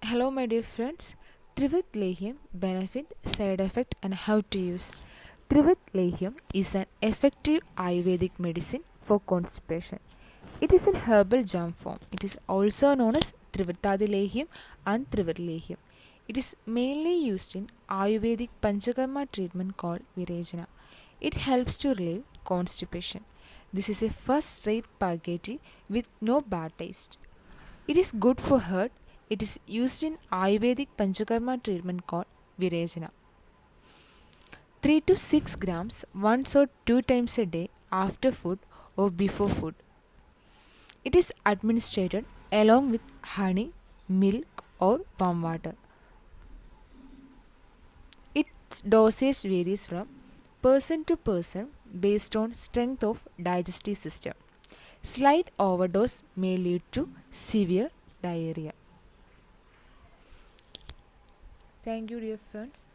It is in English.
Hello, my dear friends. Trivrit Lehyam benefit, side effect, and how to use. Trivrit Lehyam is an effective Ayurvedic medicine for constipation. It is an herbal germ form. It is also known as Trivritadi Lehyam and Trivrilleham. It is mainly used in Ayurvedic Panchakarma treatment called Virechana. It helps to relieve constipation. This is a first-rate purgative with no bad taste. It is good for heart. It is used in Ayurvedic Panchakarma treatment called Virechana. 3 to 6 grams once or two times a day after food or before food. It is administered along with honey, milk, or warm water. Its dosage varies from person to person based on strength of digestive system. Slight overdose may lead to severe diarrhea. Thank you, dear friends.